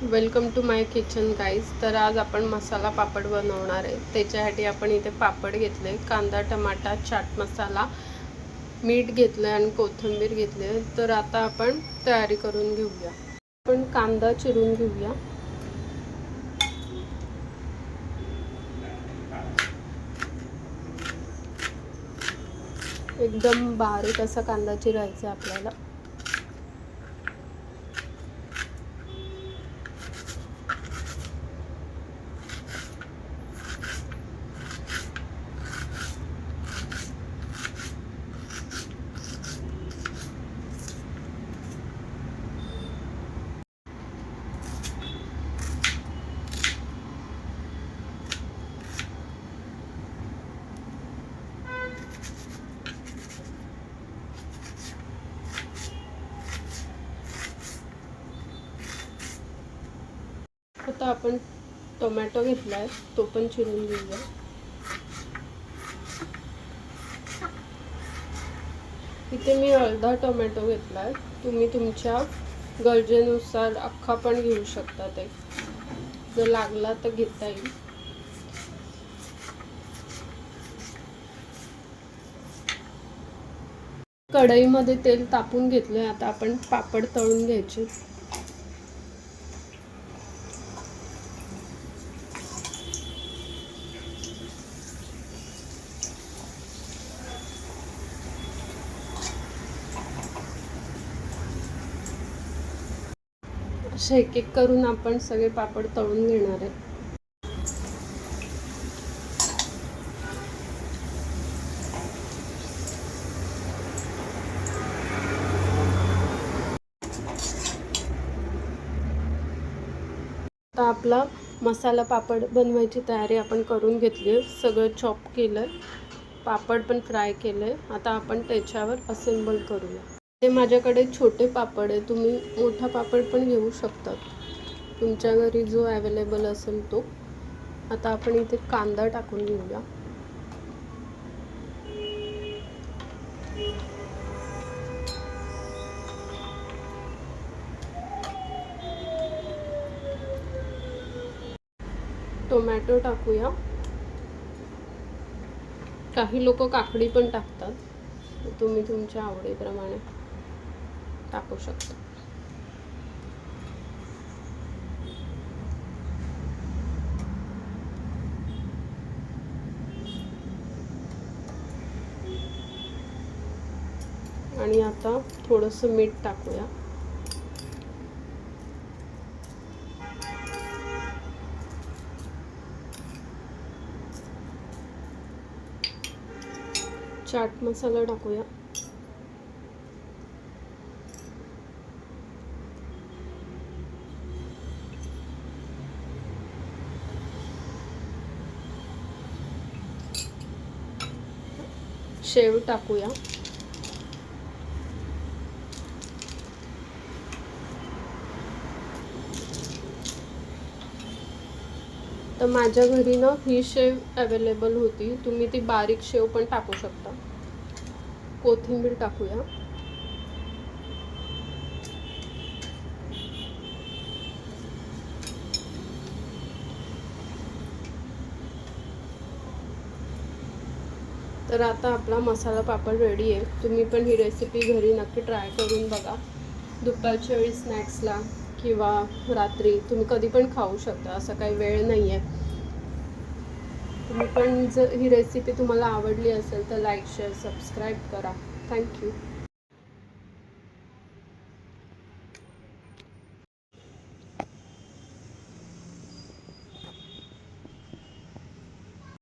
Welcome to my kitchen guys. तर आज आपण मसाला पापड बनवणार आहे. त्याच्यासाठी आपण इथे पापड घेतले, कांदा, टमाटा, चाट मसाला, मीठ घेतलं आणि कोथिंबीर घेतली. तर आता आपण तयारी करून घेऊया. आपण कांदा चिरून घेऊया. एकदम बारीक असा कांदा चिरायचा आपल्याला. आता आपण टोमॅटो घेतलाय, तो पण चिरून घेऊया. इथे मी अर्धा टोमॅटो घेतलाय. तुम्ही तुमच्या गरजेनुसार अख्खा पण घेऊ शकता. ते जर लागला तर घेता येईल. कढईमध्ये तेल तापून घेतलंय. आता आपण पापड तळून घ्यायचे. असे एक एक करून आपण सगळे पापड तळून घेणार आहे. आता आपला मसाला पापड बनवायची तयारी आपण करून घेतली आहे. सगळं चॉप केलं, पापड पण फ्राय केले. आता आपण त्याच्यावर असेंबल करूया. ते माझ्याकडे छोटे पापड आहे, तुम्ही मोठा पापड पण घेऊ शकता, तुमच्या घरी जो अवेलेबल असेल तो. आता आपण इथे कांदा टाकून घेऊया. टोमॅटो टाकूया. काही लोक काकडी पण टाकतात, तुम्ही तुमच्या आवडीप्रमाणे टाकू शकता. आणि आता थोडंसं मीठ टाकूया. चाट मसाला टाकूया. शेव टाकूया. तर माझ्या घरी ना ही शेव अवेलेबल होती, तुम्ही ती बारीक शेव पण टाकू शकता. कोथिंबीर टाकूया. तर आता आपला मसाला पापड रेडी आहे. तुम्ही पण ही रेसिपी घरी नक्की ट्राय करून बघा. दुपारच्या वेळी स्नॅक्सला किंवा रात्री तुम्ही कधी पण खाऊ शकता, असं काही वेळ नाही आहे. तुम्ही पण जर ही रेसिपी तुम्हाला आवडली असेल तर लाईक, शेअर, सबस्क्राईब करा. थँक्यू.